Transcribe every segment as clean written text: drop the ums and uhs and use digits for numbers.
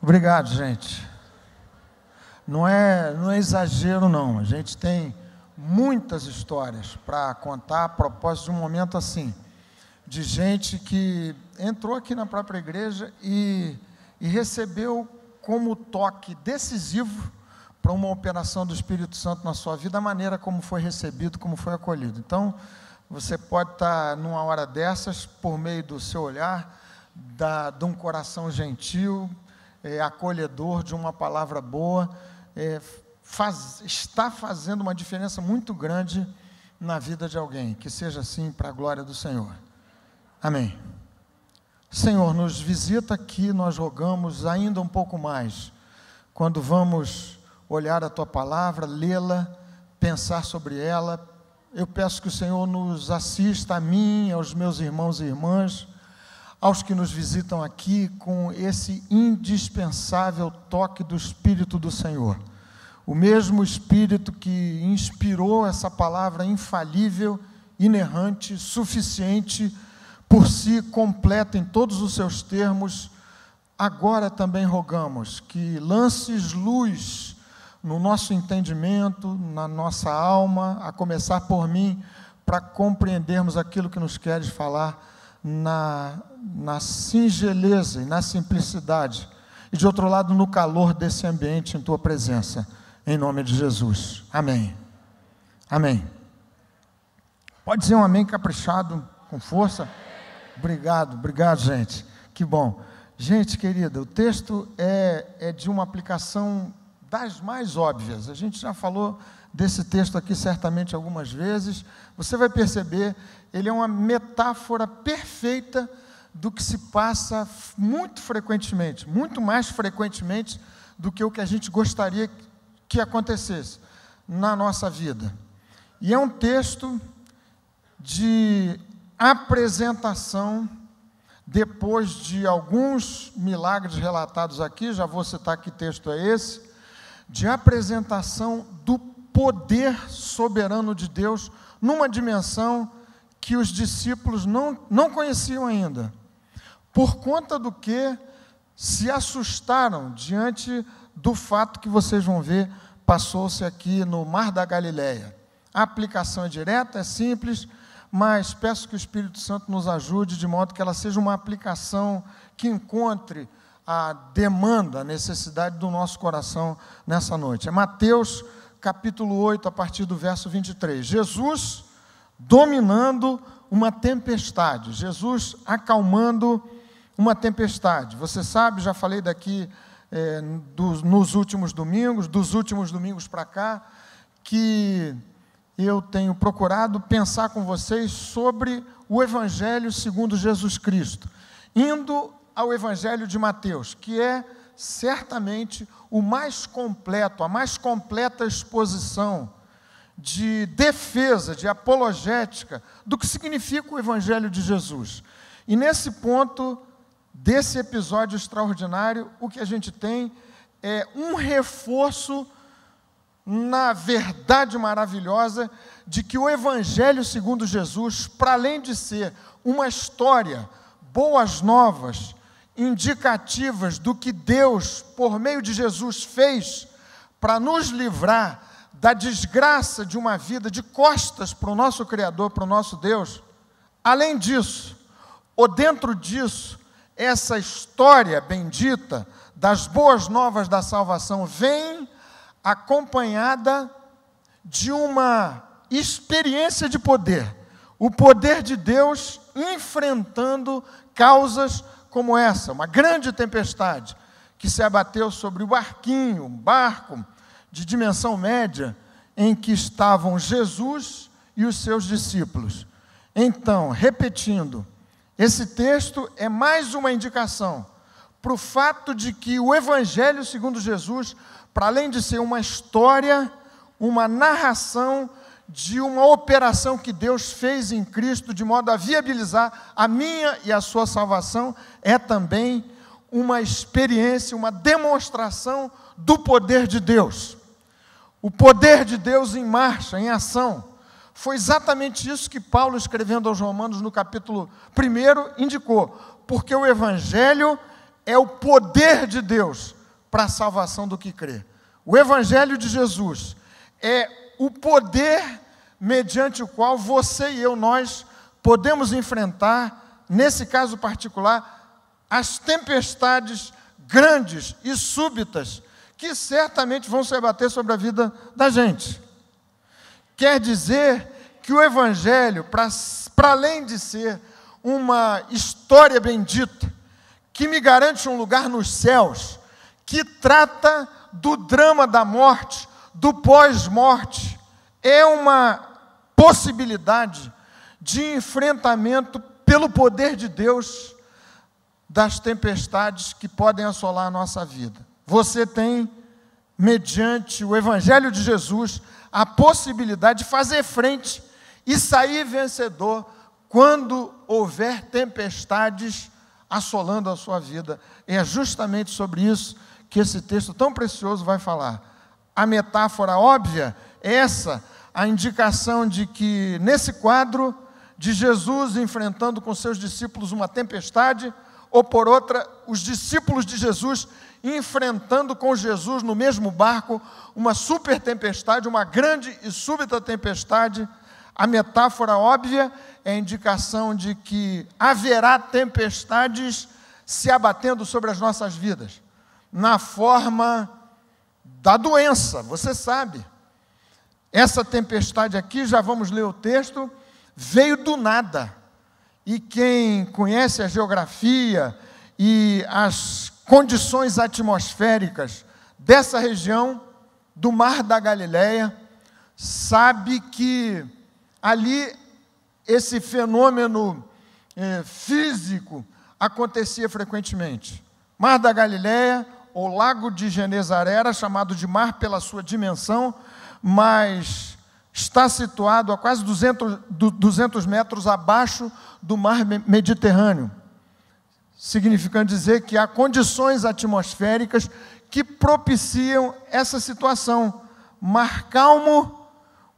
Obrigado, gente. Não é exagero, não. A gente tem muitas histórias para contar a propósito de um momento assim, de gente que entrou aqui na própria igreja e recebeu como toque decisivo para uma operação do Espírito Santo na sua vida, a maneira como foi recebido, como foi acolhido. Então, você pode estar numa hora dessas, por meio do seu olhar, de um coração gentil, acolhedor, de uma palavra boa, está fazendo uma diferença muito grande na vida de alguém. Que seja assim para a glória do Senhor. Amém. Senhor, nos visita aqui, nós rogamos ainda um pouco mais, quando vamos olhar a Tua palavra, lê-la, pensar sobre ela. Eu peço que o Senhor nos assista, a mim, aos meus irmãos e irmãs, aos que nos visitam aqui, com esse indispensável toque do Espírito do Senhor. O mesmo Espírito que inspirou essa palavra infalível, inerrante, suficiente, por si, completa em todos os seus termos. Agora também rogamos que lances luz no nosso entendimento, na nossa alma, a começar por mim, para compreendermos aquilo que nos queres falar na singeleza e na simplicidade, e de outro lado, no calor desse ambiente em Tua presença, em nome de Jesus. Amém. Amém. Pode dizer um amém caprichado, com força? Obrigado, gente. Que bom. Gente querida, o texto é de uma aplicação das mais óbvias. A gente já falou desse texto aqui certamente algumas vezes. Você vai perceber, ele é uma metáfora perfeita do que se passa muito frequentemente, muito mais frequentemente do que o que a gente gostaria que acontecesse na nossa vida. E é um texto de apresentação, depois de alguns milagres relatados aqui, já vou citar que texto é esse, de apresentação do poder soberano de Deus numa dimensão que os discípulos não conheciam ainda, por conta do que se assustaram diante do fato que vocês vão ver, passou-se aqui no Mar da Galileia. A aplicação é direta, é simples, mas peço que o Espírito Santo nos ajude de modo que ela seja uma aplicação que encontre a demanda, a necessidade do nosso coração nessa noite. É Mateus capítulo 8, a partir do verso 23. Jesus dominando uma tempestade, Jesus acalmando uma tempestade. Você sabe, já falei daqui nos últimos domingos, dos últimos domingos para cá, que eu tenho procurado pensar com vocês sobre o Evangelho segundo Jesus Cristo, indo ao Evangelho de Mateus, que é certamente o mais completo, a mais completa exposição de defesa, de apologética do que significa o Evangelho de Jesus. E nesse ponto desse episódio extraordinário, o que a gente tem é um reforço na verdade maravilhosa de que o Evangelho segundo Jesus, para além de ser uma história, boas novas, indicativas do que Deus, por meio de Jesus, fez para nos livrar da desgraça de uma vida de costas para o nosso Criador, para o nosso Deus, além disso, ou dentro disso, essa história bendita das boas novas da salvação vem acompanhada de uma experiência de poder, o poder de Deus enfrentando causas como essa, uma grande tempestade que se abateu sobre o barquinho, um barco de dimensão média, em que estavam Jesus e os seus discípulos. Então, repetindo, esse texto é mais uma indicação para o fato de que o Evangelho segundo Jesus, para além de ser uma história, uma narração de uma operação que Deus fez em Cristo, de modo a viabilizar a minha e a sua salvação, é também uma experiência, uma demonstração do poder de Deus. O poder de Deus em marcha, em ação. Foi exatamente isso que Paulo, escrevendo aos Romanos, no capítulo 1, indicou. Porque o Evangelho é o poder de Deus para a salvação do que crê. O Evangelho de Jesus é o poder mediante o qual você e eu, nós podemos enfrentar, nesse caso particular, as tempestades grandes e súbitas que certamente vão se abater sobre a vida da gente. Quer dizer que o Evangelho, para além de ser uma história bendita, que me garante um lugar nos céus, que trata do drama da morte, do pós-morte, é uma possibilidade de enfrentamento pelo poder de Deus das tempestades que podem assolar a nossa vida. Você tem, mediante o Evangelho de Jesus, a possibilidade de fazer frente e sair vencedor quando houver tempestades assolando a sua vida. É justamente sobre isso que esse texto tão precioso vai falar. A metáfora óbvia é essa, a indicação de que, nesse quadro de Jesus enfrentando com seus discípulos uma tempestade, ou por outra, os discípulos de Jesus enfrentando com Jesus no mesmo barco uma super tempestade, uma grande e súbita tempestade. A metáfora óbvia é a indicação de que haverá tempestades se abatendo sobre as nossas vidas, na forma da doença, você sabe. Essa tempestade aqui, já vamos ler o texto, veio do nada. E quem conhece a geografia e as condições atmosféricas dessa região do Mar da Galileia, sabe que ali esse fenômeno físico acontecia frequentemente. Mar da Galileia, ou Lago de Genezaré, era chamado de mar pela sua dimensão, mas está situado a quase 200 metros abaixo do mar Mediterrâneo, significando dizer que há condições atmosféricas que propiciam essa situação. Mar calmo,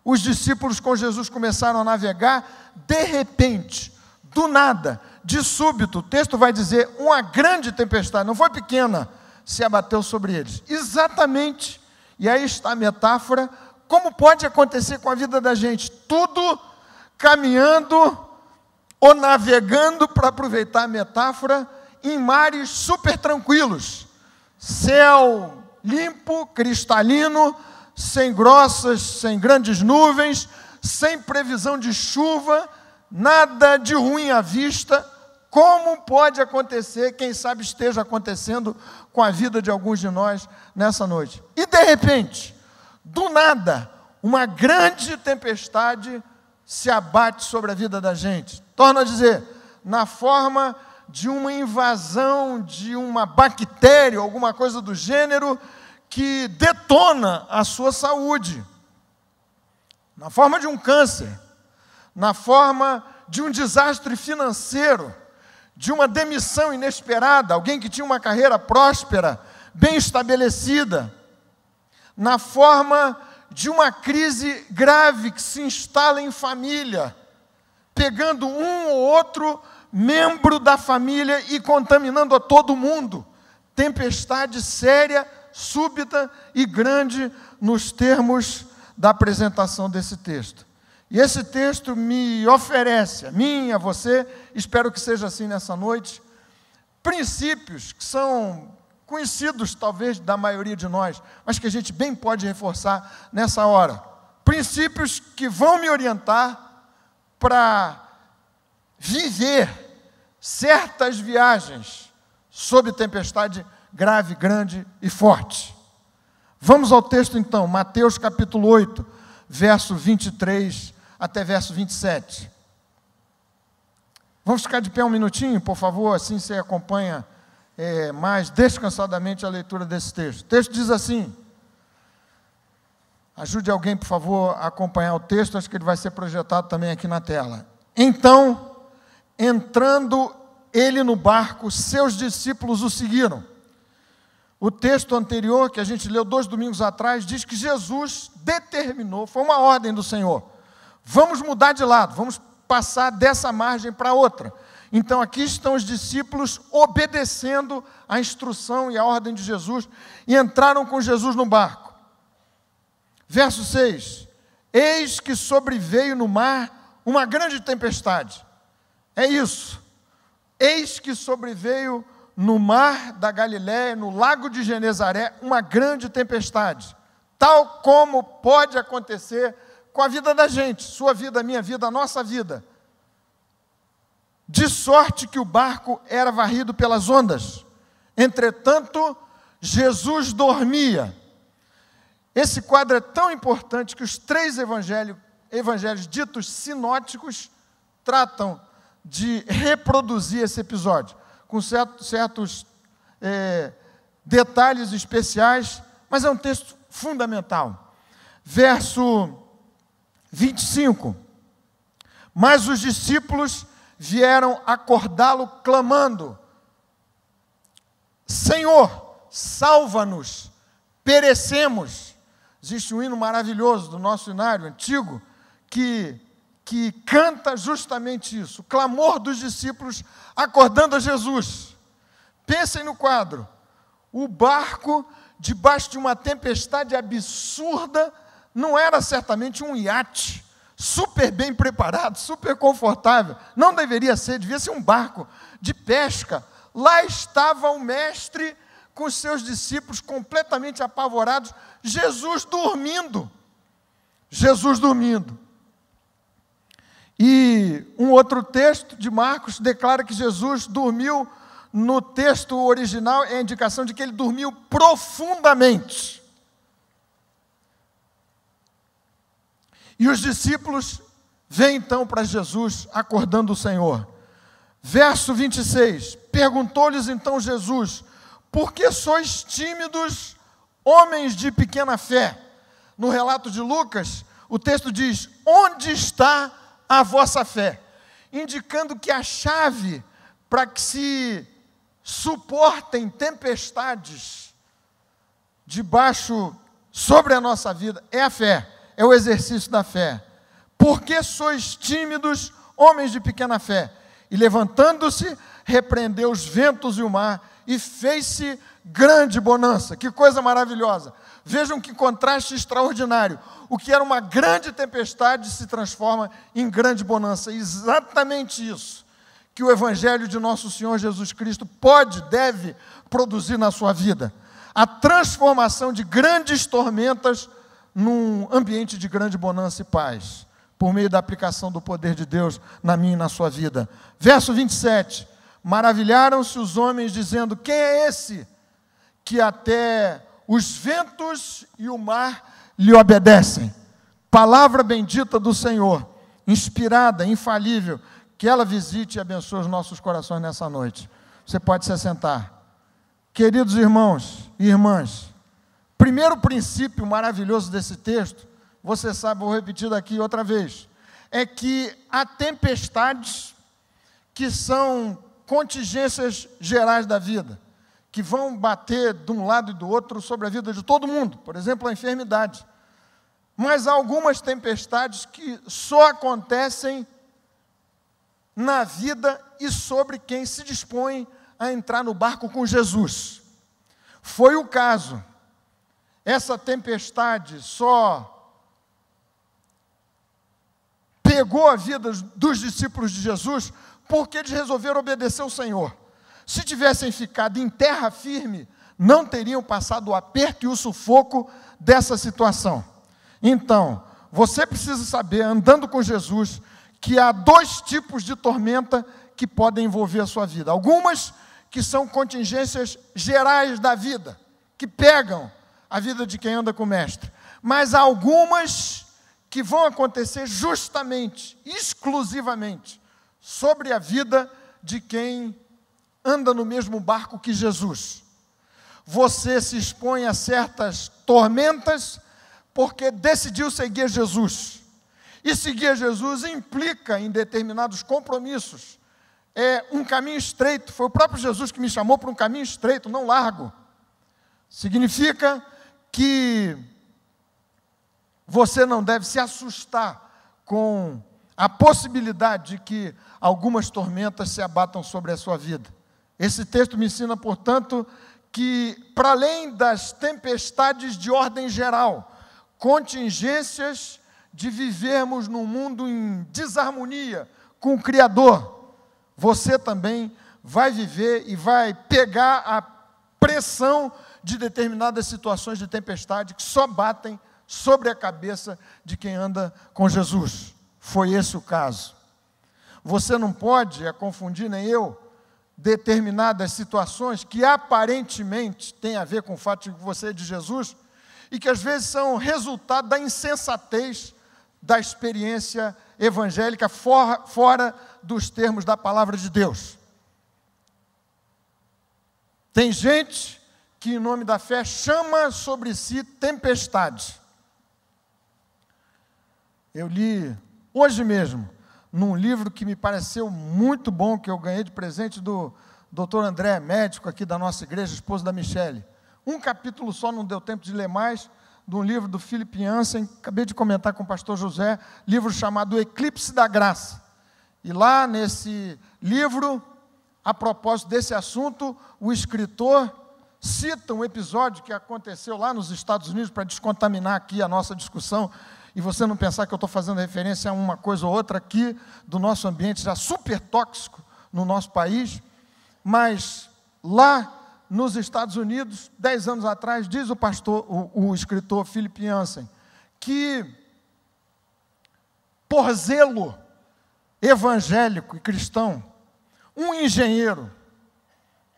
os discípulos com Jesus começaram a navegar, de repente, do nada, de súbito, o texto vai dizer, uma grande tempestade, não foi pequena, se abateu sobre eles. Exatamente, e aí está a metáfora, como pode acontecer com a vida da gente, tudo caminhando ou navegando, para aproveitar a metáfora, em mares super tranquilos, céu limpo, cristalino, sem grossas, sem grandes nuvens, sem previsão de chuva, nada de ruim à vista. Como pode acontecer, quem sabe esteja acontecendo com a vida de alguns de nós nessa noite. E de repente, do nada, uma grande tempestade se abate sobre a vida da gente. Torno a dizer, na forma de uma invasão de uma bactéria, alguma coisa do gênero, que detona a sua saúde. Na forma de um câncer, na forma de um desastre financeiro, de uma demissão inesperada, alguém que tinha uma carreira próspera, bem estabelecida, na forma de uma crise grave que se instala em família, pegando um ou outro membro da família e contaminando a todo mundo. Tempestade séria, súbita e grande nos termos da apresentação desse texto. E esse texto me oferece, a mim, a você, espero que seja assim nessa noite, princípios que são conhecidos talvez da maioria de nós, mas que a gente bem pode reforçar nessa hora. Princípios que vão me orientar para viver certas viagens sob tempestade grave, grande e forte. Vamos ao texto então, Mateus capítulo 8, verso 23 até verso 27. Vamos ficar de pé um minutinho, por favor, assim você acompanha mais descansadamente a leitura desse texto. O texto diz assim, ajude alguém, por favor, a acompanhar o texto, acho que ele vai ser projetado também aqui na tela. Então, entrando ele no barco, seus discípulos o seguiram. O texto anterior, que a gente leu 2 domingos atrás, diz que Jesus determinou, foi uma ordem do Senhor, vamos mudar de lado, vamos passar dessa margem para outra. Então aqui estão os discípulos obedecendo a instrução e a ordem de Jesus e entraram com Jesus no barco. Verso 6: eis que sobreveio no mar uma grande tempestade. É isso. Eis que sobreveio no mar da Galiléia, no lago de Genezaré, uma grande tempestade, tal como pode acontecer com a vida da gente, sua vida, minha vida, a nossa vida. De sorte que o barco era varrido pelas ondas. Entretanto, Jesus dormia. Esse quadro é tão importante que os 3 evangelhos ditos sinóticos tratam de reproduzir esse episódio, com certos detalhes especiais, mas é um texto fundamental. Verso 25. Mas os discípulos vieram acordá-lo clamando: Senhor, salva-nos, perecemos. Existe um hino maravilhoso do nosso hinário antigo que canta justamente isso, o clamor dos discípulos acordando a Jesus. Pensem no quadro, o barco debaixo de uma tempestade absurda, não era certamente um iate, super bem preparado, super confortável, não deveria ser, devia ser um barco de pesca. Lá estava o mestre com os seus discípulos completamente apavorados, Jesus dormindo. E um outro texto de Marcos declara que Jesus dormiu. No texto original é a indicação de que ele dormiu profundamente. E os discípulos vêm então para Jesus, acordando o Senhor. Verso 26, perguntou-lhes então Jesus: por que sois tímidos, homens de pequena fé? No relato de Lucas, o texto diz: onde está a vossa fé? Indicando que a chave para que se suportem tempestades sobre a nossa vida é a fé, é o exercício da fé. Por que sois tímidos, homens de pequena fé? E levantando-se, repreendeu os ventos e o mar, e fez-se grande bonança. Que coisa maravilhosa! Vejam que contraste extraordinário. O que era uma grande tempestade se transforma em grande bonança. Exatamente isso que o Evangelho de nosso Senhor Jesus Cristo deve produzir na sua vida. A transformação de grandes tormentas num ambiente de grande bonança e paz, por meio da aplicação do poder de Deus na minha e na sua vida. Verso 27, maravilharam-se os homens, dizendo: quem é esse que até os ventos e o mar lhe obedecem? Palavra bendita do Senhor, inspirada, infalível, que ela visite e abençoe os nossos corações nessa noite. Você pode se assentar. Queridos irmãos e irmãs, primeiro princípio maravilhoso desse texto, você sabe, vou repetir daqui outra vez, é que há tempestades que são contingências gerais da vida, que vão bater de um lado e do outro sobre a vida de todo mundo, por exemplo, a enfermidade. Mas há algumas tempestades que só acontecem na vida e sobre quem se dispõe a entrar no barco com Jesus. Foi o caso. Essa tempestade só pegou a vida dos discípulos de Jesus porque eles resolveram obedecer ao Senhor. Se tivessem ficado em terra firme, não teriam passado o aperto e o sufoco dessa situação. Então, você precisa saber, andando com Jesus, que há 2 tipos de tormenta que podem envolver a sua vida. Algumas que são contingências gerais da vida, que pegam a vida de quem anda com o Mestre. Mas há algumas que vão acontecer justamente, exclusivamente, sobre a vida de quem anda no mesmo barco que Jesus. Você se expõe a certas tormentas porque decidiu seguir Jesus. E seguir Jesus implica em determinados compromissos. É um caminho estreito. Foi o próprio Jesus que me chamou para um caminho estreito, não largo. Significa que você não deve se assustar com a possibilidade de que algumas tormentas se abatam sobre a sua vida. Esse texto me ensina, portanto, que, para além das tempestades de ordem geral, contingências de vivermos num mundo em desarmonia com o Criador, você também vai viver e vai pegar a pressão de determinadas situações de tempestade que só batem sobre a cabeça de quem anda com Jesus. Foi esse o caso. Você não pode confundir, nem eu, determinadas situações que aparentemente têm a ver com o fato de que você é de Jesus e que às vezes são resultado da insensatez da experiência evangélica fora dos termos da palavra de Deus. Tem gente que, em nome da fé, chama sobre si tempestade. Eu li hoje mesmo, num livro que me pareceu muito bom, que eu ganhei de presente do Dr. André, médico aqui da nossa igreja, esposo da Michele. Um capítulo só, não deu tempo de ler mais, de um livro do Philip Yancey, acabei de comentar com o pastor José, livro chamado O Eclipse da Graça. E lá nesse livro, a propósito desse assunto, o escritor cita um episódio que aconteceu lá nos Estados Unidos, para descontaminar aqui a nossa discussão, e você não pensar que eu estou fazendo referência a uma coisa ou outra aqui do nosso ambiente já super tóxico no nosso país, mas lá nos Estados Unidos, 10 anos atrás, diz o escritor Philip Yancey, que por zelo evangélico e cristão, um engenheiro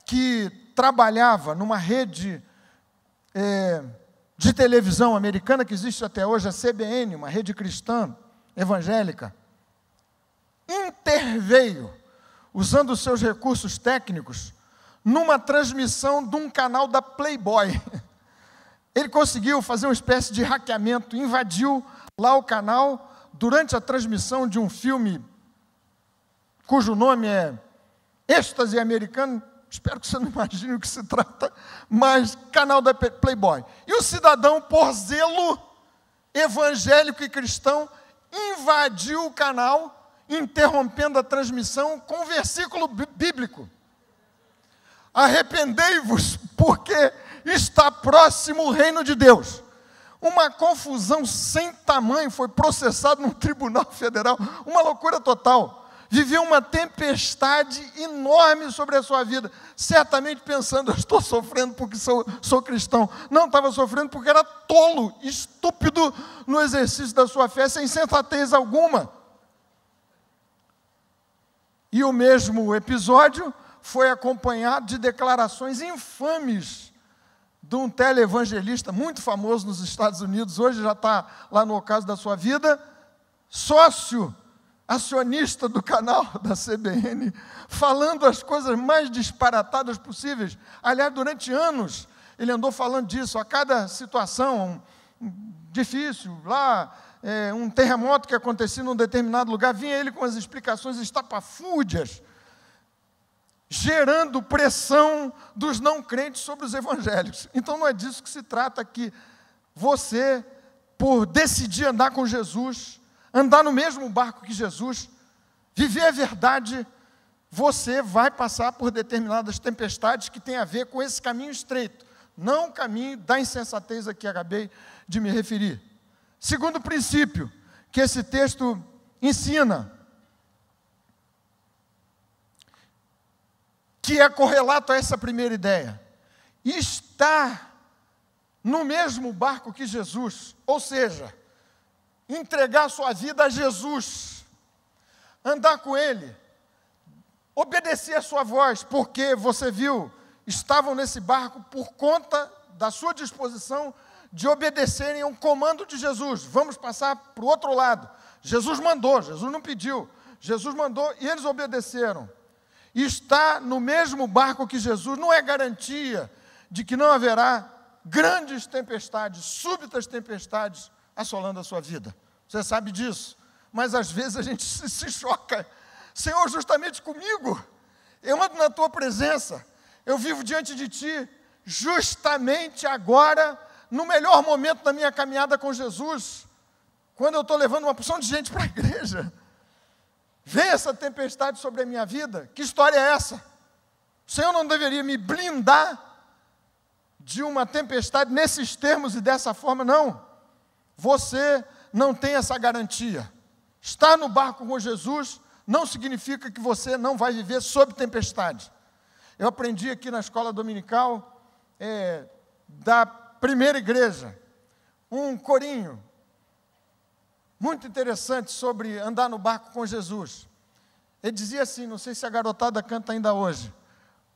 que trabalhava numa rede de televisão americana, que existe até hoje, a CBN, uma rede cristã evangélica, interveio, usando os seus recursos técnicos, numa transmissão de um canal da Playboy. Ele conseguiu fazer uma espécie de hackeamento, invadiu lá o canal, durante a transmissão de um filme, cujo nome é Êxtase Americano, espero que você não imagine o que se trata, mas canal da Playboy. E o cidadão, por zelo evangélico e cristão, invadiu o canal, interrompendo a transmissão com um versículo bíblico. Arrependei-vos, porque está próximo o reino de Deus. Uma confusão sem tamanho, foi processado no Tribunal Federal, uma loucura total. Viveu uma tempestade enorme sobre a sua vida, certamente pensando, eu estou sofrendo porque sou cristão. Não, estava sofrendo porque era tolo, estúpido no exercício da sua fé, sem sensatez alguma. E o mesmo episódio foi acompanhado de declarações infames de um televangelista muito famoso nos Estados Unidos, hoje já está lá no ocaso da sua vida, sócio acionista do canal da CBN, falando as coisas mais disparatadas possíveis. Aliás, durante anos, ele andou falando disso, a cada situação difícil, lá, um terremoto que acontecia num determinado lugar, vinha ele com as explicações estapafúrdias, gerando pressão dos não crentes sobre os evangélicos. Então, não é disso que se trata aqui. Você, por decidir andar com Jesus, andar no mesmo barco que Jesus, viver a verdade, você vai passar por determinadas tempestades que têm a ver com esse caminho estreito, não o caminho da insensatez a que acabei de me referir. Segundo princípio que esse texto ensina, que é correlato a essa primeira ideia, estar no mesmo barco que Jesus, ou seja, entregar sua vida a Jesus, andar com Ele, obedecer a sua voz, porque você viu, estavam nesse barco por conta da sua disposição de obedecerem ao comando de Jesus. Vamos passar para o outro lado. Jesus mandou, Jesus não pediu, Jesus mandou e eles obedeceram. E estar no mesmo barco que Jesus não é garantia de que não haverá grandes tempestades, súbitas tempestades assolando a sua vida. Você sabe disso, mas às vezes a gente se choca. Senhor, justamente comigo, eu ando na tua presença, eu vivo diante de ti, justamente agora, no melhor momento da minha caminhada com Jesus, quando eu estou levando uma porção de gente para a igreja, vem essa tempestade sobre a minha vida, que história é essa? O Senhor não deveria me blindar de uma tempestade nesses termos e dessa forma? Não. Você não tem essa garantia. Estar no barco com Jesus não significa que você não vai viver sob tempestade. Eu aprendi aqui na escola dominical da primeira igreja um corinho muito interessante sobre andar no barco com Jesus. Ele dizia assim, não sei se a garotada canta ainda hoje: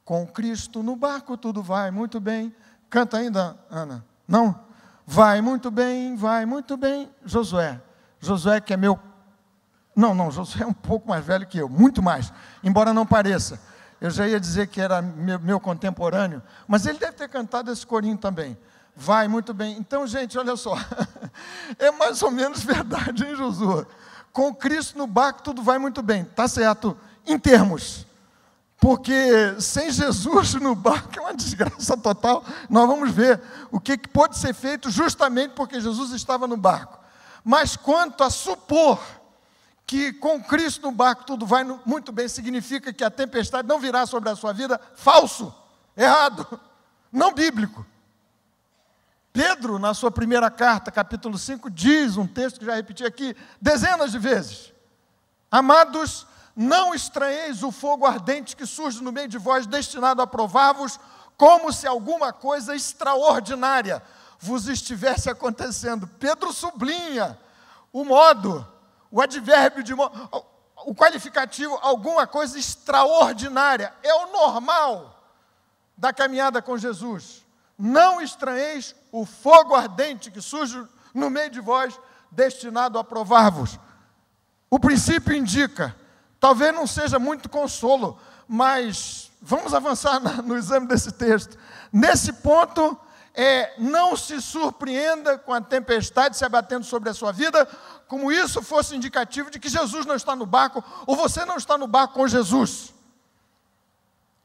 com Cristo no barco tudo vai muito bem. Canta ainda, Ana? Não? Vai muito bem, Josué. Josué que é meu... Não, Josué é um pouco mais velho que eu, muito mais, embora não pareça. Eu já ia dizer que era meu contemporâneo, mas ele deve ter cantado esse corinho também. Vai muito bem. Então, gente, olha só, é mais ou menos verdade, hein, Josué? Com Cristo no barco tudo vai muito bem, tá certo, em termos. Porque sem Jesus no barco é uma desgraça total. Nós vamos ver o que pode ser feito justamente porque Jesus estava no barco. Mas quanto a supor que com Cristo no barco tudo vai muito bem, significa que a tempestade não virá sobre a sua vida, falso, errado, não bíblico. Pedro, na sua primeira carta, capítulo 5, diz um texto que já repeti aqui dezenas de vezes: amados, não estranheis o fogo ardente que surge no meio de vós, destinado a provar-vos, como se alguma coisa extraordinária vos estivesse acontecendo. Pedro sublinha o modo, o advérbio de modo, o qualificativo, alguma coisa extraordinária. É o normal da caminhada com Jesus. Não estranheis o fogo ardente que surge no meio de vós, destinado a provar-vos. O princípio indica, talvez não seja muito consolo, mas vamos avançar no exame desse texto. Nesse ponto, não se surpreenda com a tempestade se abatendo sobre a sua vida, como isso fosse indicativo de que Jesus não está no barco, ou você não está no barco com Jesus.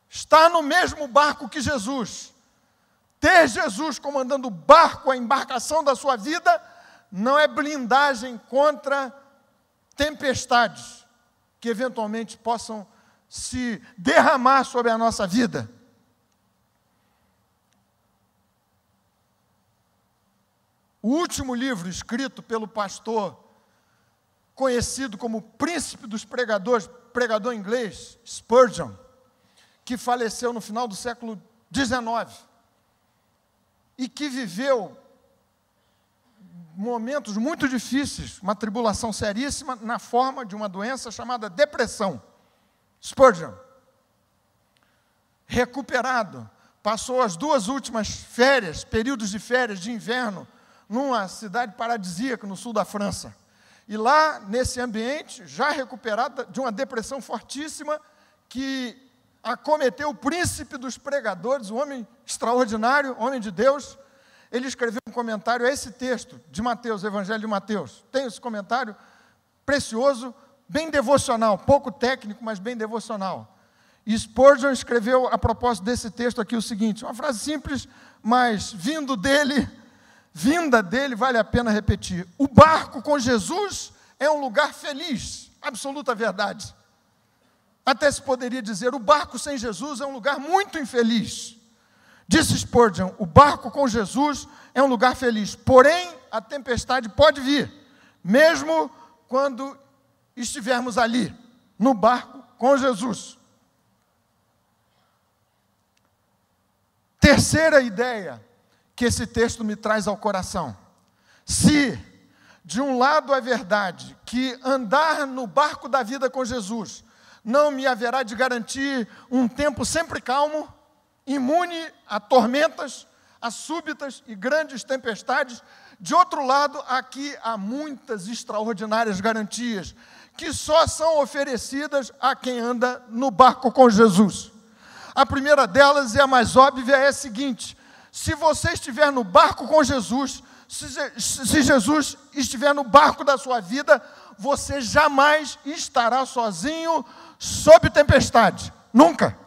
Está no mesmo barco que Jesus. Ter Jesus comandando o barco, a embarcação da sua vida, não é blindagem contra tempestades que eventualmente possam se derramar sobre a nossa vida. O último livro escrito pelo pastor conhecido como príncipe dos pregadores, pregador inglês, Spurgeon, que faleceu no final do século XIX e que viveu momentos muito difíceis, uma tribulação seríssima na forma de uma doença chamada depressão. Spurgeon, recuperado, passou as 2 últimas férias, períodos de férias de inverno, numa cidade paradisíaca no sul da França. E lá, nesse ambiente, já recuperado de uma depressão fortíssima, que acometeu o príncipe dos pregadores, um homem extraordinário, homem de Deus. Ele escreveu um comentário a esse texto de Mateus, Evangelho de Mateus. Tem esse comentário precioso, bem devocional, pouco técnico, mas bem devocional. E Spurgeon escreveu a propósito desse texto aqui o seguinte, uma frase simples, mas vinda dele vale a pena repetir: o barco com Jesus é um lugar feliz, absoluta verdade. Até se poderia dizer, o barco sem Jesus é um lugar muito infeliz. Disse Spurgeon, o barco com Jesus é um lugar feliz, porém a tempestade pode vir, mesmo quando estivermos ali, no barco com Jesus. Terceira ideia que esse texto me traz ao coração: se de um lado é verdade que andar no barco da vida com Jesus não me haverá de garantir um tempo sempre calmo, imune a tormentas, a súbitas e grandes tempestades, de outro lado, aqui há muitas extraordinárias garantias que só são oferecidas a quem anda no barco com Jesus. A primeira delas, e a mais óbvia, é a seguinte: se você estiver no barco com Jesus, se Jesus estiver no barco da sua vida, você jamais estará sozinho sob tempestade. Nunca.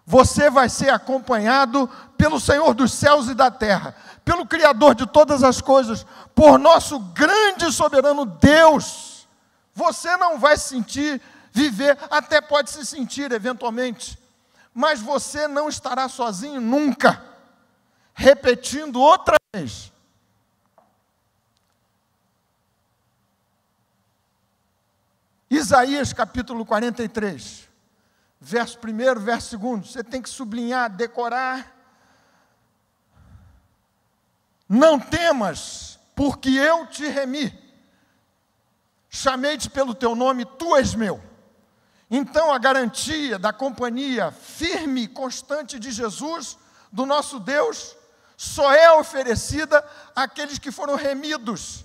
Você vai ser acompanhado pelo Senhor dos céus e da terra, pelo Criador de todas as coisas, por nosso grande e soberano Deus. Você não vai se sentir viver, até pode se sentir eventualmente, mas você não estará sozinho nunca. Repetindo outra vez. Isaías capítulo 43, verso 1, verso 2, você tem que sublinhar, decorar. Não temas, porque eu te remi, chamei-te pelo teu nome, tu és meu. Então a garantia da companhia firme e constante de Jesus, do nosso Deus, só é oferecida àqueles que foram remidos,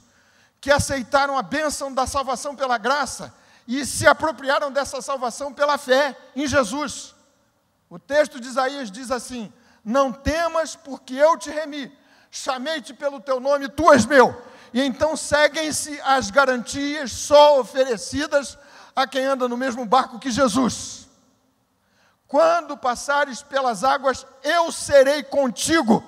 que aceitaram a bênção da salvação pela graça, e se apropriaram dessa salvação pela fé em Jesus. O texto de Isaías diz assim: não temas, porque eu te remi, chamei-te pelo teu nome, tu és meu. E então seguem-se as garantias só oferecidas a quem anda no mesmo barco que Jesus. Quando passares pelas águas, eu serei contigo.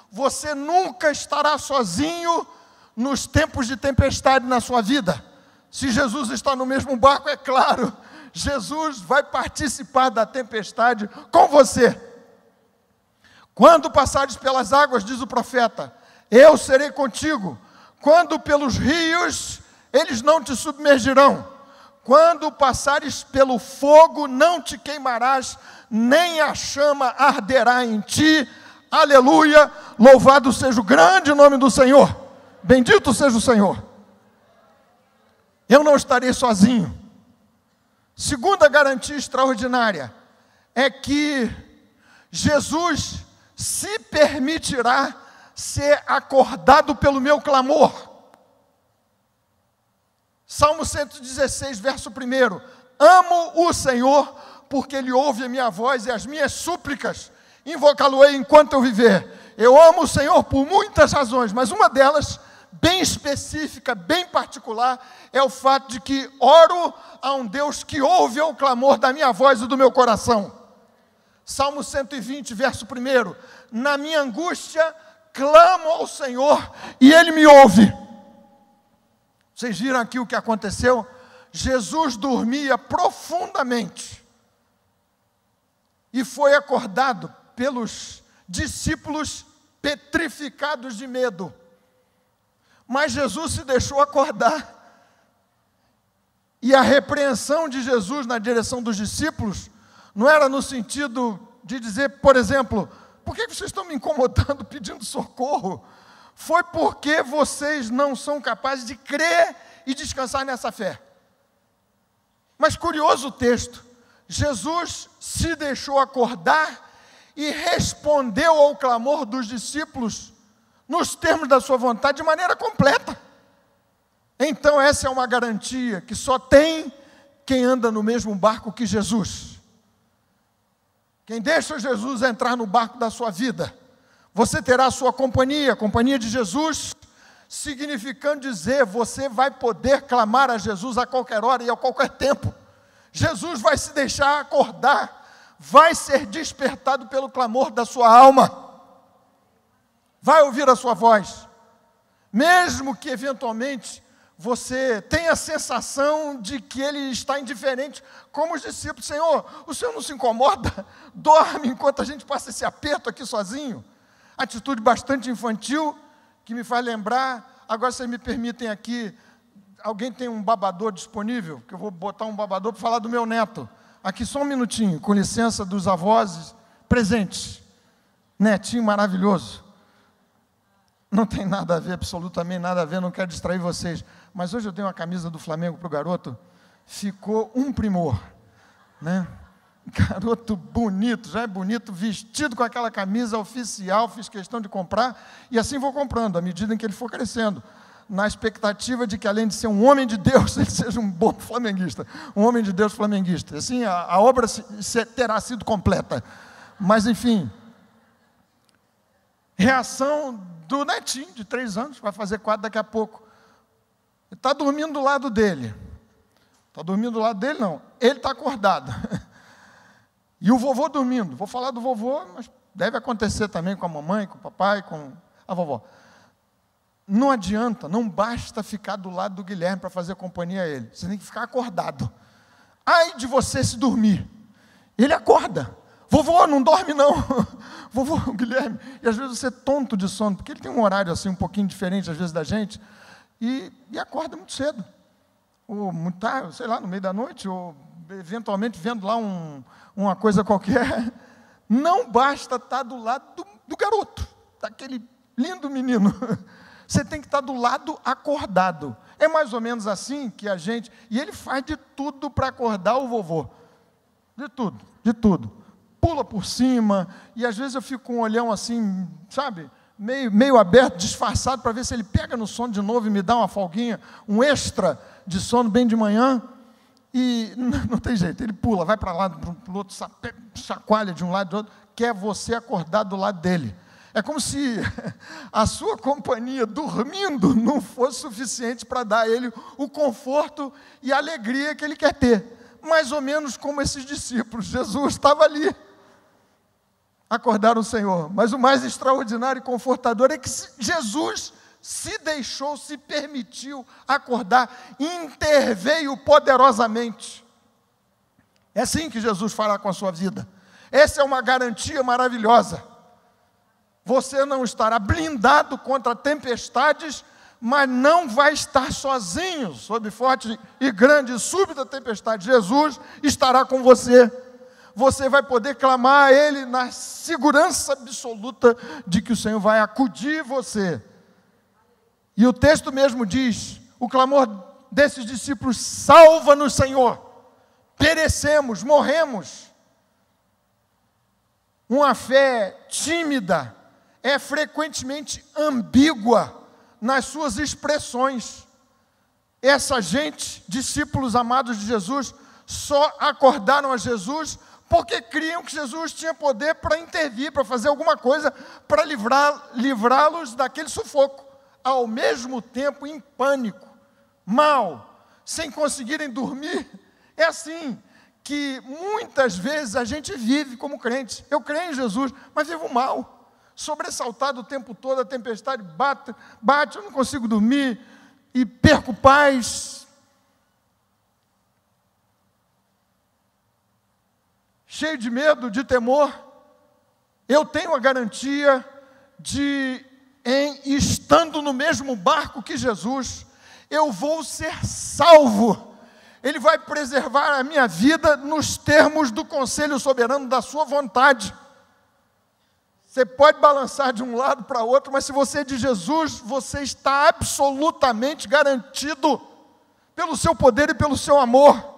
Você nunca estará sozinho nos tempos de tempestade na sua vida. Se Jesus está no mesmo barco, é claro, Jesus vai participar da tempestade com você. Quando passares pelas águas, diz o profeta, eu serei contigo. Quando pelos rios, eles não te submergirão. Quando passares pelo fogo, não te queimarás, nem a chama arderá em ti. Aleluia, louvado seja o grande nome do Senhor. Bendito seja o Senhor. Eu não estarei sozinho. Segunda garantia extraordinária é que Jesus se permitirá ser acordado pelo meu clamor. Salmo 116, verso 1. Amo o Senhor, porque Ele ouve a minha voz e as minhas súplicas. Invocá-lo-ei enquanto eu viver. Eu amo o Senhor por muitas razões, mas uma delas, bem específica, bem particular, é o fato de que oro a um Deus que ouve o clamor da minha voz e do meu coração. Salmo 120, verso 1. Na minha angústia, clamo ao Senhor e Ele me ouve. Vocês viram aqui o que aconteceu? Jesus dormia profundamente e foi acordado pelos discípulos petrificados de medo. Mas Jesus se deixou acordar. E a repreensão de Jesus na direção dos discípulos não era no sentido de dizer, por exemplo, por que vocês estão me incomodando pedindo socorro? Foi porque vocês não são capazes de crer e descansar nessa fé. Mas curioso o texto, Jesus se deixou acordar e respondeu ao clamor dos discípulos nos termos da sua vontade de maneira completa. Então essa é uma garantia que só tem quem anda no mesmo barco que Jesus. Quem deixa Jesus entrar no barco da sua vida, você terá a sua companhia, a companhia de Jesus, significando dizer, você vai poder clamar a Jesus a qualquer hora e a qualquer tempo. Jesus vai se deixar acordar, vai ser despertado pelo clamor da sua alma, vai ouvir a sua voz, mesmo que eventualmente você tenha a sensação de que Ele está indiferente, como os discípulos. Senhor, o Senhor não se incomoda? Dorme enquanto a gente passa esse aperto aqui sozinho. Atitude bastante infantil, que me faz lembrar. Agora vocês me permitem aqui, alguém tem um babador disponível? Que eu vou botar um babador para falar do meu neto. Aqui só um minutinho, com licença dos avós presentes. Netinho maravilhoso. Não tem nada a ver, absolutamente nada a ver, não quero distrair vocês. Mas hoje eu dei uma camisa do Flamengo para o garoto, ficou um primor, né? Garoto bonito, já é bonito, vestido com aquela camisa oficial, fiz questão de comprar, e assim vou comprando, à medida em que ele for crescendo, na expectativa de que, além de ser um homem de Deus, ele seja um bom flamenguista, um homem de Deus flamenguista. Assim, a obra terá sido completa. Mas, enfim, reação do netinho, de 3 anos, vai fazer 4 daqui a pouco. Ele está dormindo do lado dele. Está dormindo do lado dele, não. Ele está acordado. E o vovô dormindo. Vou falar do vovô, mas deve acontecer também com a mamãe, com o papai, com a vovó. Não adianta, não basta ficar do lado do Guilherme para fazer companhia a ele. Você tem que ficar acordado. Ai de você se dormir. Ele acorda. Vovô, não dorme não. Vovô, Guilherme. E às vezes você é tonto de sono, porque ele tem um horário assim um pouquinho diferente às vezes da gente, e acorda muito cedo. Ou muito tarde, sei lá, no meio da noite, ou eventualmente vendo lá uma coisa qualquer. Não basta estar do lado do garoto, daquele lindo menino. Você tem que estar do lado acordado. É mais ou menos assim que a gente... E ele faz de tudo para acordar o vovô. De tudo, de tudo. Pula por cima, e às vezes eu fico com um olhão assim, sabe, meio aberto, disfarçado, para ver se ele pega no sono de novo e me dá uma folguinha, um extra de sono bem de manhã, e não tem jeito, ele pula, vai para lá, para o outro, chacoalha de um lado e do outro, quer você acordar do lado dele. É como se a sua companhia dormindo não fosse suficiente para dar a ele o conforto e a alegria que ele quer ter. Mais ou menos como esses discípulos. Jesus estava ali. Acordaram o Senhor. Mas o mais extraordinário e confortador é que Jesus se deixou, se permitiu acordar, interveio poderosamente. É assim que Jesus fará com a sua vida. Essa é uma garantia maravilhosa. Você não estará blindado contra tempestades, mas não vai estar sozinho sob forte e grande e súbita tempestade. Jesus estará com você. Você vai poder clamar a Ele na segurança absoluta de que o Senhor vai acudir você. E o texto mesmo diz, o clamor desses discípulos: salva-nos, Senhor, perecemos, morremos. Uma fé tímida é frequentemente ambígua nas suas expressões. Essa gente, discípulos amados de Jesus, só acordaram a Jesus porque criam que Jesus tinha poder para intervir, para fazer alguma coisa, para livrá-los daquele sufoco. Ao mesmo tempo em pânico, mal, sem conseguirem dormir. É assim que muitas vezes a gente vive como crente. Eu creio em Jesus, mas vivo mal, sobressaltado o tempo todo, a tempestade bate, eu não consigo dormir, e perco paz. Cheio de medo, de temor. Eu tenho a garantia de, estando no mesmo barco que Jesus, eu vou ser salvo. Ele vai preservar a minha vida nos termos do conselho soberano da sua vontade. Você pode balançar de um lado para outro, mas se você é de Jesus, você está absolutamente garantido pelo seu poder e pelo seu amor.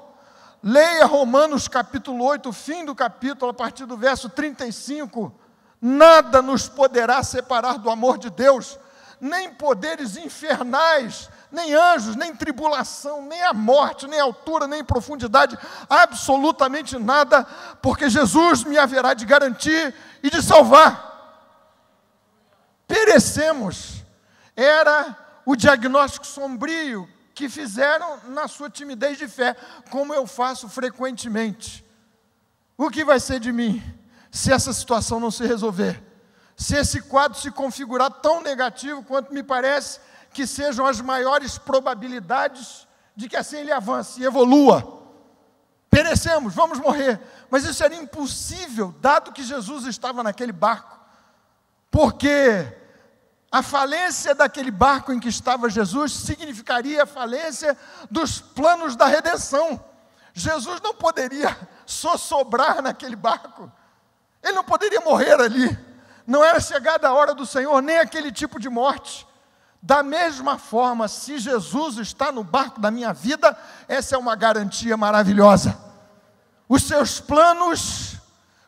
Leia Romanos capítulo 8, o fim do capítulo, a partir do verso 35. Nada nos poderá separar do amor de Deus, nem poderes infernais, nem anjos, nem tribulação, nem a morte, nem a altura, nem profundidade, absolutamente nada, porque Jesus me haverá de garantir e de salvar. Perecemos, era o diagnóstico sombrio que fizeram na sua timidez de fé, como eu faço frequentemente. O que vai ser de mim se essa situação não se resolver? Se esse quadro se configurar tão negativo quanto me parece que sejam as maiores probabilidades de que assim ele avance e evolua. Perecemos, vamos morrer. Mas isso era impossível, dado que Jesus estava naquele barco. Porque a falência daquele barco em que estava Jesus significaria a falência dos planos da redenção. Jesus não poderia só sobrar naquele barco. Ele não poderia morrer ali. Não era chegada a hora do Senhor, nem aquele tipo de morte. Da mesma forma, se Jesus está no barco da minha vida, essa é uma garantia maravilhosa. Os seus planos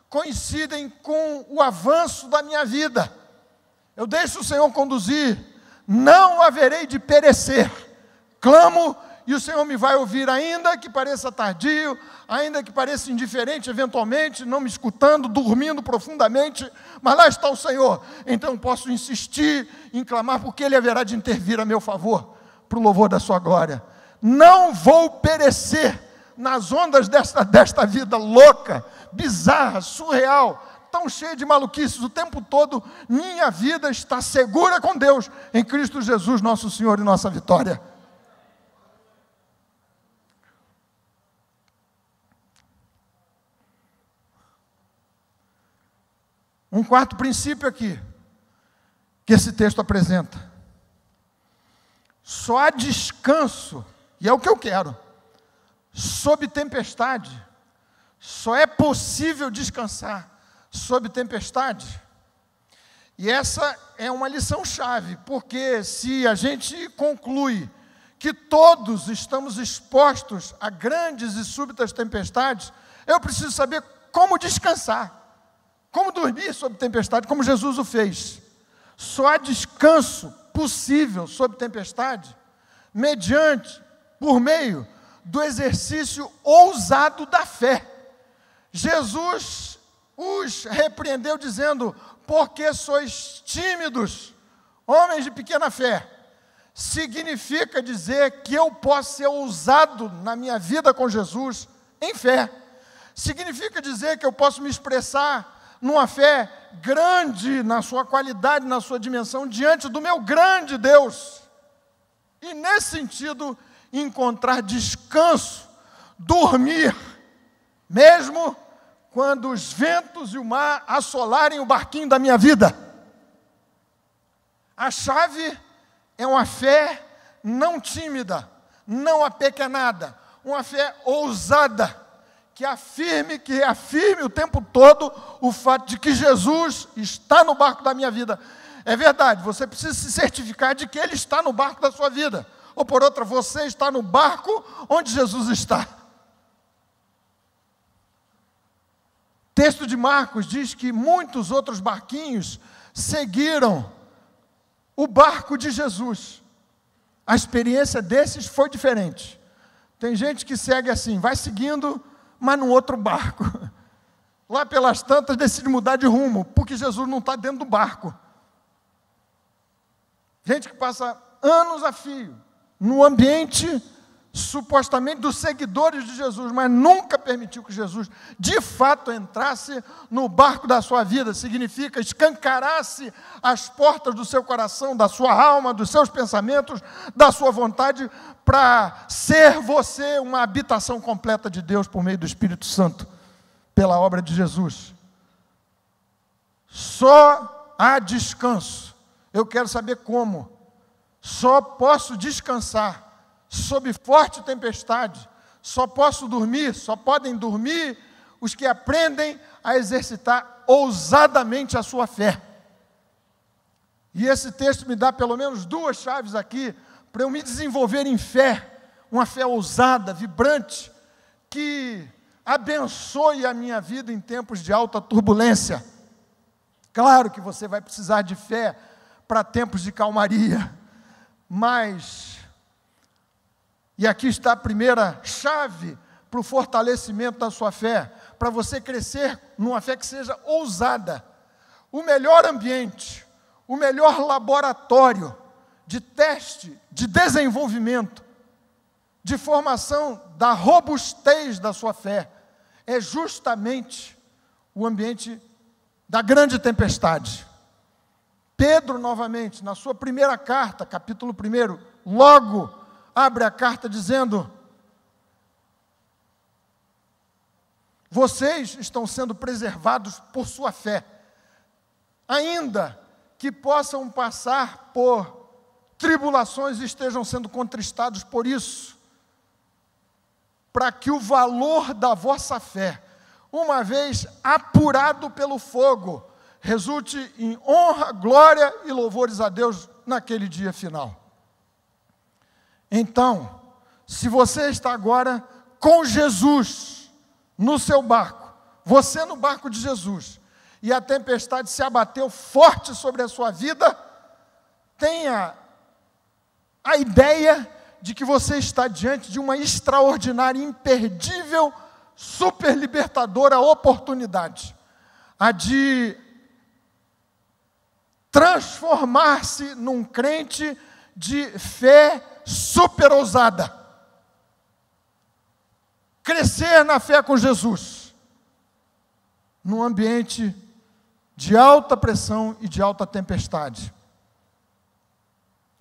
coincidem com o avanço da minha vida. Eu deixo o Senhor conduzir, não haverei de perecer. Clamo e o Senhor me vai ouvir, ainda que pareça tardio, ainda que pareça indiferente eventualmente, não me escutando, dormindo profundamente, mas lá está o Senhor. Então posso insistir em clamar, porque Ele haverá de intervir a meu favor, para o louvor da sua glória. Não vou perecer nas ondas desta vida louca, bizarra, surreal, tão cheia de maluquices o tempo todo. Minha vida está segura com Deus, em Cristo Jesus, nosso Senhor e nossa vitória. Um quarto princípio aqui, que esse texto apresenta. Só há descanso, e é o que eu quero, sob tempestade. Só é possível descansar sob tempestade. E essa é uma lição-chave, porque se a gente conclui que todos estamos expostos a grandes e súbitas tempestades, eu preciso saber como descansar, como dormir sob tempestade, como Jesus o fez. Só há descanso possível sob tempestade por meio do exercício ousado da fé. Jesus os repreendeu dizendo: porque sois tímidos, homens de pequena fé. Significa dizer que eu posso ser ousado na minha vida com Jesus em fé. Significa dizer que eu posso me expressar numa fé grande na sua qualidade, na sua dimensão, diante do meu grande Deus. E nesse sentido, encontrar descanso, dormir, mesmo quando os ventos e o mar assolarem o barquinho da minha vida. A chave é uma fé não tímida, não apequenada, uma fé ousada, que reafirme o tempo todo o fato de que Jesus está no barco da minha vida. É verdade, você precisa se certificar de que Ele está no barco da sua vida. Ou por outra, você está no barco onde Jesus está. O texto de Marcos diz que muitos outros barquinhos seguiram o barco de Jesus. A experiência desses foi diferente. Tem gente que segue assim, vai seguindo, mas num outro barco. Lá pelas tantas decide mudar de rumo, porque Jesus não está dentro do barco. Gente que passa anos a fio no ambiente supostamente dos seguidores de Jesus, mas nunca permitiu que Jesus de fato entrasse no barco da sua vida. Significa escancarasse as portas do seu coração, da sua alma, dos seus pensamentos, da sua vontade, para ser você uma habitação completa de Deus por meio do Espírito Santo, pela obra de Jesus. Só há descanso. Eu quero saber como. Só posso descansar sob forte tempestade. Só posso dormir, só podem dormir os que aprendem a exercitar ousadamente a sua fé. E esse texto me dá pelo menos duas chaves aqui para eu me desenvolver em fé, uma fé ousada, vibrante, que abençoe a minha vida em tempos de alta turbulência. Claro que você vai precisar de fé para tempos de calmaria, mas, e aqui está a primeira chave para o fortalecimento da sua fé, para você crescer numa fé que seja ousada. O melhor ambiente, o melhor laboratório de teste, de desenvolvimento, de formação da robustez da sua fé, é justamente o ambiente da grande tempestade. Pedro, novamente, na sua primeira carta, capítulo 1, logo abre a carta dizendo: vocês estão sendo preservados por sua fé, ainda que possam passar por tribulações e estejam sendo contristados por isso, para que o valor da vossa fé, uma vez apurado pelo fogo, resulte em honra, glória e louvores a Deus naquele dia final. Então, se você está agora com Jesus no seu barco, você no barco de Jesus, e a tempestade se abateu forte sobre a sua vida, tenha a ideia de que você está diante de uma extraordinária, imperdível, super libertadora oportunidade, a de transformar-se num crente de fé super ousada, crescer na fé com Jesus, num ambiente de alta pressão e de alta tempestade.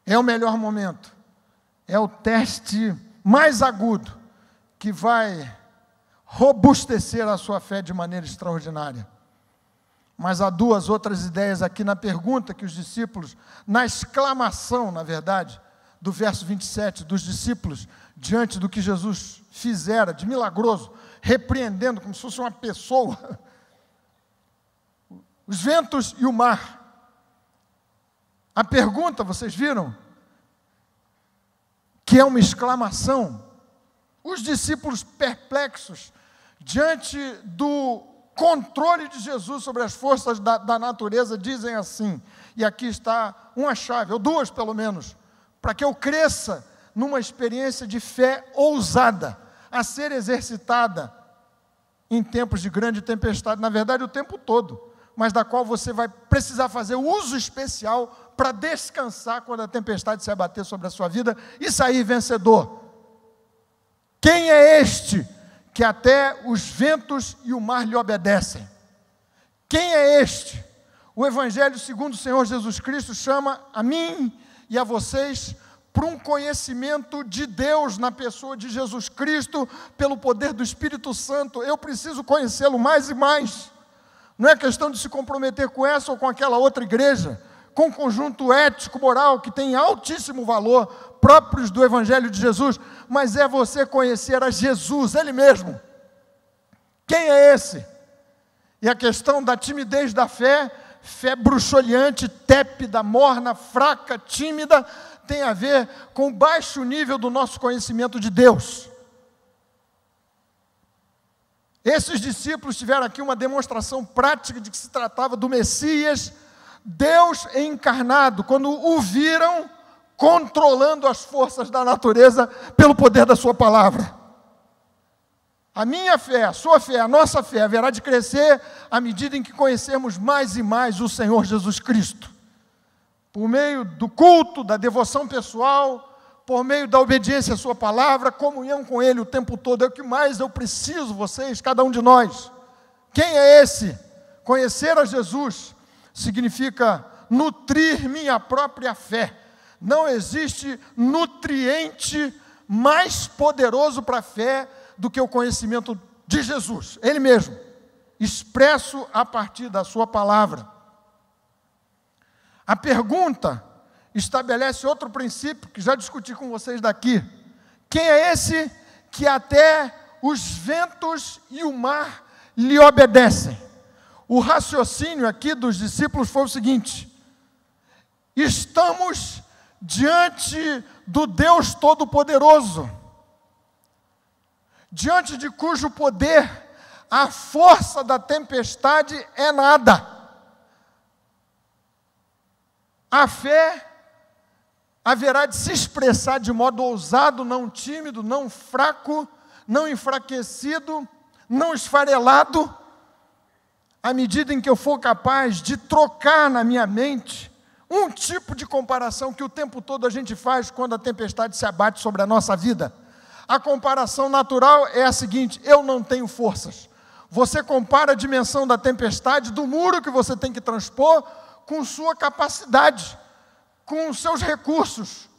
É o melhor momento, é o teste mais agudo que vai robustecer a sua fé de maneira extraordinária. Mas há duas outras ideias aqui na pergunta que os discípulos, na exclamação, na verdade, do verso 27, dos discípulos, diante do que Jesus fizera de milagroso, repreendendo como se fosse uma pessoa, os ventos e o mar. A pergunta, vocês viram? Que é uma exclamação. Os discípulos perplexos, diante do controle de Jesus sobre as forças da natureza, dizem assim, e aqui está uma chave, ou duas pelo menos, para que eu cresça numa experiência de fé ousada, a ser exercitada em tempos de grande tempestade, na verdade o tempo todo, mas da qual você vai precisar fazer uso especial para descansar quando a tempestade se abater sobre a sua vida e sair vencedor. Quem é este que até os ventos e o mar lhe obedecem? Quem é este? O Evangelho segundo o Senhor Jesus Cristo chama a mim e a vocês para um conhecimento de Deus na pessoa de Jesus Cristo, pelo poder do Espírito Santo. Eu preciso conhecê-lo mais e mais. Não é questão de se comprometer com essa ou com aquela outra igreja, com um conjunto ético, moral, que tem altíssimo valor, próprios do Evangelho de Jesus, mas é você conhecer a Jesus, Ele mesmo. Quem é esse? E a questão da timidez da fé, fé bruxuleante, tépida, morna, fraca, tímida, tem a ver com o baixo nível do nosso conhecimento de Deus. Esses discípulos tiveram aqui uma demonstração prática de que se tratava do Messias, Deus encarnado, quando o viram controlando as forças da natureza pelo poder da sua palavra. A minha fé, a sua fé, a nossa fé haverá de crescer à medida em que conhecermos mais e mais o Senhor Jesus Cristo. Por meio do culto, da devoção pessoal, por meio da obediência à sua palavra, comunhão com Ele o tempo todo. É o que mais eu preciso, vocês, cada um de nós. Quem é esse? Conhecer a Jesus significa nutrir minha própria fé. Não existe nutriente mais poderoso para a fé do que o conhecimento de Jesus, Ele mesmo, expresso a partir da sua palavra. A pergunta estabelece outro princípio que já discuti com vocês daqui. Quem é esse que até os ventos e o mar lhe obedecem? O raciocínio aqui dos discípulos foi o seguinte: estamos diante do Deus Todo-Poderoso, diante de cujo poder a força da tempestade é nada. A fé haverá de se expressar de modo ousado, não tímido, não fraco, não enfraquecido, não esfarelado, à medida em que eu for capaz de trocar na minha mente um tipo de comparação que o tempo todo a gente faz quando a tempestade se abate sobre a nossa vida. A comparação natural é a seguinte: eu não tenho forças. Você compara a dimensão da tempestade, do muro que você tem que transpor, com sua capacidade, com os seus recursos,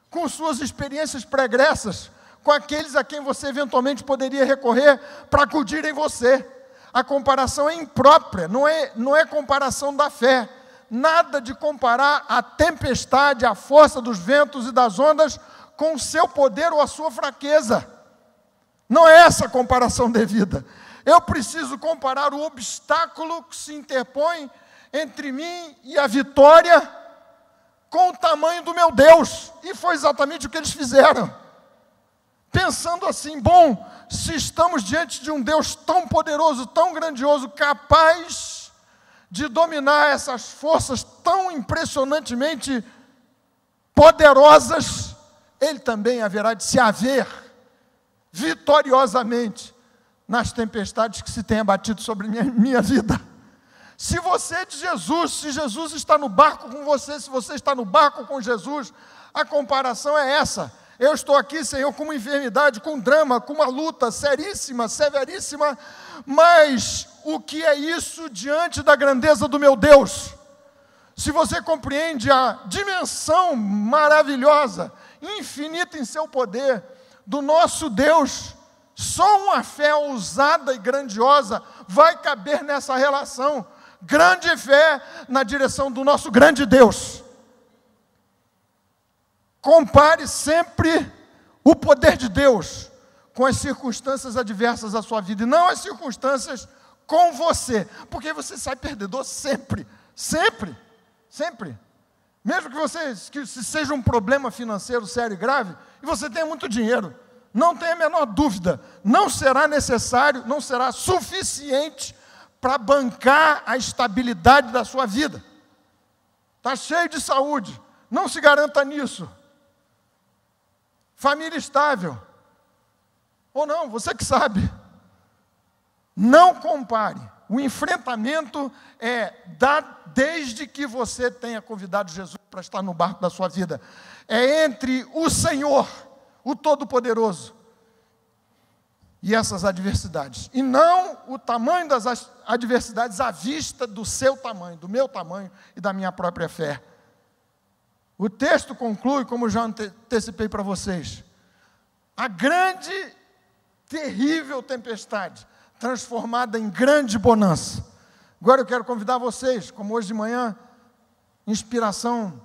com suas experiências pregressas, com aqueles a quem você eventualmente poderia recorrer para acudir em você. A comparação é imprópria, não é comparação da fé. Nada de comparar a tempestade, a força dos ventos e das ondas com o seu poder ou a sua fraqueza. Não é essa a comparação devida. Eu preciso comparar o obstáculo que se interpõe entre mim e a vitória com o tamanho do meu Deus. E foi exatamente o que eles fizeram. Pensando assim: bom, se estamos diante de um Deus tão poderoso, tão grandioso, capaz de dominar essas forças tão impressionantemente poderosas, Ele também haverá de se haver vitoriosamente nas tempestades que se têm abatido sobre minha vida. Se você é de Jesus, se Jesus está no barco com você, se você está no barco com Jesus, a comparação é essa. Eu estou aqui, Senhor, com uma enfermidade, com um drama, com uma luta seríssima, severíssima, mas o que é isso diante da grandeza do meu Deus? Se você compreende a dimensão maravilhosa, infinita em seu poder, do nosso Deus, só uma fé ousada e grandiosa vai caber nessa relação. grande fé na direção do nosso grande Deus. Compare sempre o poder de Deus com as circunstâncias adversas à sua vida, e não as circunstâncias com você, porque você sai perdedor sempre, sempre, sempre. Mesmo que seja um problema financeiro sério e grave, e você tenha muito dinheiro, não tenha a menor dúvida, não será necessário, não será suficiente para bancar a estabilidade da sua vida. Está cheio de saúde, não se garanta nisso. Família estável, ou não, você que sabe. Não compare. O enfrentamento desde que você tenha convidado Jesus para estar no barco da sua vida. É entre o Senhor, o Todo-Poderoso, e essas adversidades. E não o tamanho das adversidades à vista do seu tamanho, do meu tamanho e da minha própria fé. O texto conclui, como já antecipei para vocês, a grande, terrível tempestade, transformada em grande bonança. Agora eu quero convidar vocês, como hoje de manhã, inspiração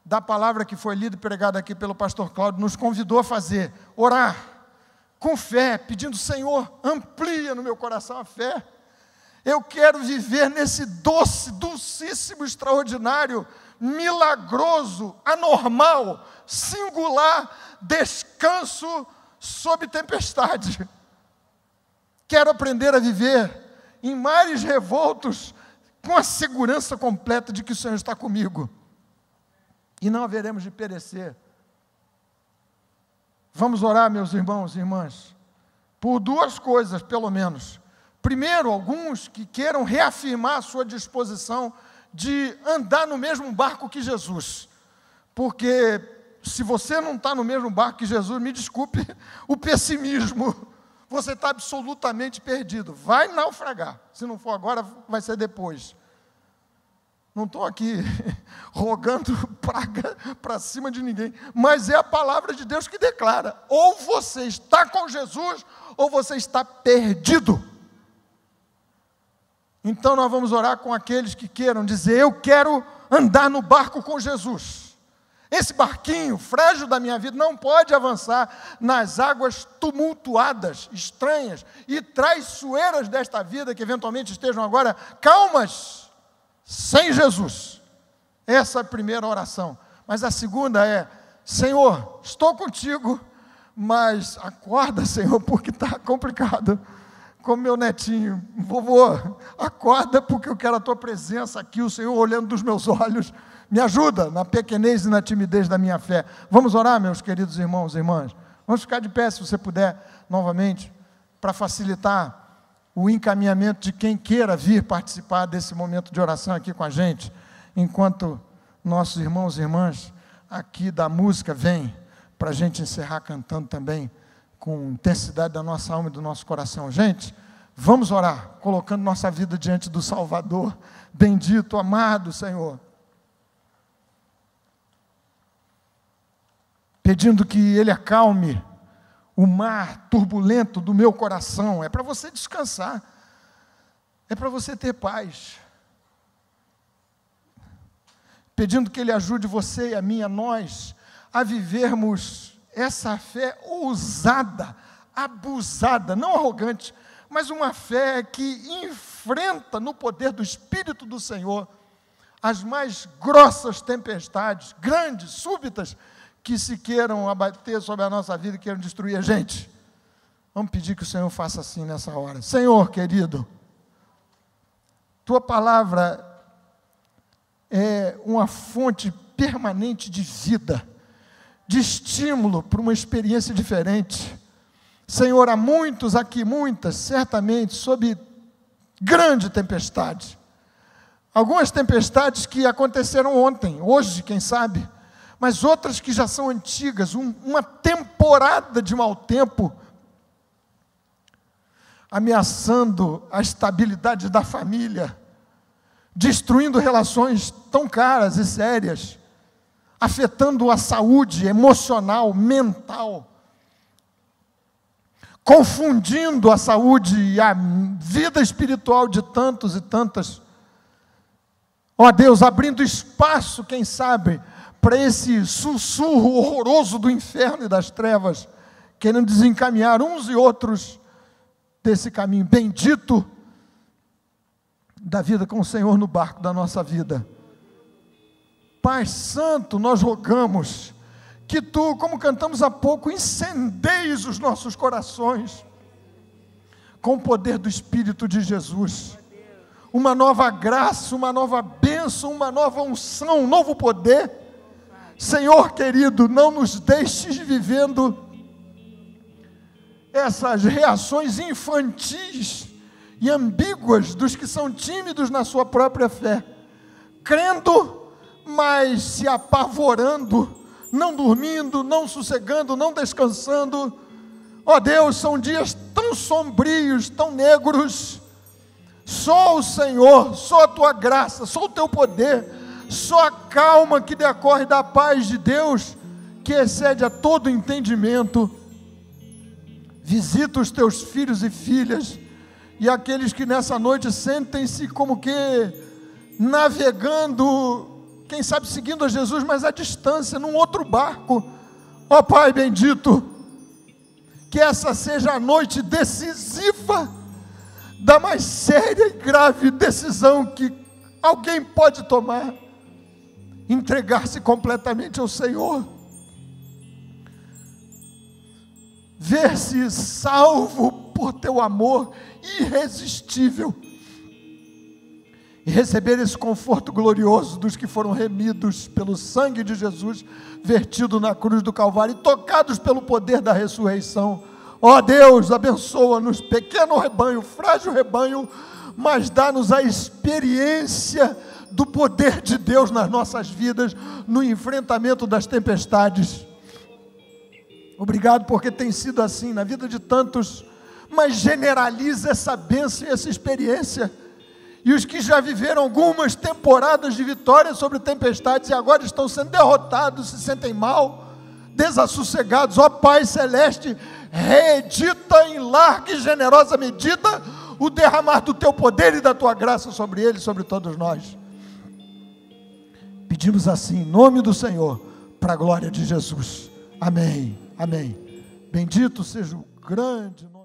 da palavra que foi lida e pregada aqui pelo pastor Cláudio, nos convidou a fazer, orar, com fé, pedindo, Senhor, amplia no meu coração a fé. Eu quero viver nesse doce, dulcíssimo, extraordinário, milagroso, anormal, singular, descanso sob tempestade. Quero aprender a viver em mares revoltos, com a segurança completa de que o Senhor está comigo. E não haveremos de perecer. Vamos orar, meus irmãos e irmãs, por duas coisas, pelo menos. Primeiro, alguns que queiram reafirmar a sua disposição de andar no mesmo barco que Jesus. Porque se você não está no mesmo barco que Jesus, me desculpe o pessimismo, você está absolutamente perdido. Vai naufragar. Se não for agora, vai ser depois. Não estou aqui rogando praga para cima de ninguém, mas é a palavra de Deus que declara: ou você está com Jesus, ou você está perdido. Então nós vamos orar com aqueles que queiram dizer: eu quero andar no barco com Jesus. Esse barquinho frágil da minha vida não pode avançar nas águas tumultuadas, estranhas e traiçoeiras desta vida, que eventualmente estejam agora calmas, sem Jesus. Essa é a primeira oração. Mas a segunda é: Senhor, estou contigo, mas acorda, Senhor, porque está complicado. Como meu netinho, vovô, acorda porque eu quero a tua presença aqui, o Senhor olhando dos meus olhos. Me ajuda na pequenez e na timidez da minha fé. Vamos orar, meus queridos irmãos e irmãs? Vamos ficar de pé, se você puder, novamente, para facilitar o encaminhamento de quem queira vir participar desse momento de oração aqui com a gente, enquanto nossos irmãos e irmãs aqui da música vêm para a gente encerrar cantando também com intensidade da nossa alma e do nosso coração. Gente, vamos orar, colocando nossa vida diante do Salvador, bendito, amado Senhor, pedindo que Ele acalme o mar turbulento do meu coração. É para você descansar, é para você ter paz, pedindo que Ele ajude você e a mim, a nós, a vivermos essa fé ousada, abusada, não arrogante, mas uma fé que enfrenta no poder do Espírito do Senhor as mais grossas tempestades, grandes, súbitas, que se queiram abater sobre a nossa vida e queiram destruir a gente. Vamos pedir que o Senhor faça assim nessa hora. Senhor querido, tua palavra é uma fonte permanente de vida, de estímulo para uma experiência diferente. Senhor, há muitos aqui, muitas, certamente, sob grande tempestade. Algumas tempestades que aconteceram ontem, hoje, quem sabe, mas outras que já são antigas, uma temporada de mau tempo, ameaçando a estabilidade da família, destruindo relações tão caras e sérias, afetando a saúde emocional, mental, confundindo a saúde e a vida espiritual de tantos e tantas. Ó Deus, abrindo espaço, quem sabe, para esse sussurro horroroso do inferno e das trevas, querendo desencaminhar uns e outros desse caminho bendito da vida com o Senhor no barco da nossa vida. Pai Santo, nós rogamos que Tu, como cantamos há pouco, incendeies os nossos corações com o poder do Espírito de Jesus. Uma nova graça, uma nova bênção, uma nova unção, um novo poder. Senhor querido, não nos deixes vivendo essas reações infantis e ambíguas dos que são tímidos na sua própria fé, crendo, mas se apavorando, não dormindo, não sossegando, não descansando. Ó Deus, são dias tão sombrios, tão negros. Só o Senhor, só a Tua graça, só o Teu poder, só a calma que decorre da paz de Deus, que excede a todo entendimento. Visita os Teus filhos e filhas, e aqueles que nessa noite sentem-se como que navegando, quem sabe seguindo a Jesus, mas à distância, num outro barco. Ó Pai bendito, que essa seja a noite decisiva, da mais séria e grave decisão que alguém pode tomar, entregar-se completamente ao Senhor, ver-se salvo por Teu amor irresistível, e receber esse conforto glorioso dos que foram remidos pelo sangue de Jesus, vertido na cruz do Calvário, e tocados pelo poder da ressurreição. Ó Deus, abençoa-nos, pequeno rebanho, frágil rebanho, mas dá-nos a experiência do poder de Deus nas nossas vidas, no enfrentamento das tempestades. Obrigado porque tem sido assim na vida de tantos, mas generaliza essa bênção e essa experiência. E os que já viveram algumas temporadas de vitória sobre tempestades e agora estão sendo derrotados, se sentem mal, desassossegados, ó Pai Celeste, reedita em larga e generosa medida o derramar do Teu poder e da Tua graça sobre eles, sobre todos nós. Pedimos assim, em nome do Senhor, para a glória de Jesus. Amém, amém. Bendito seja o grande nome.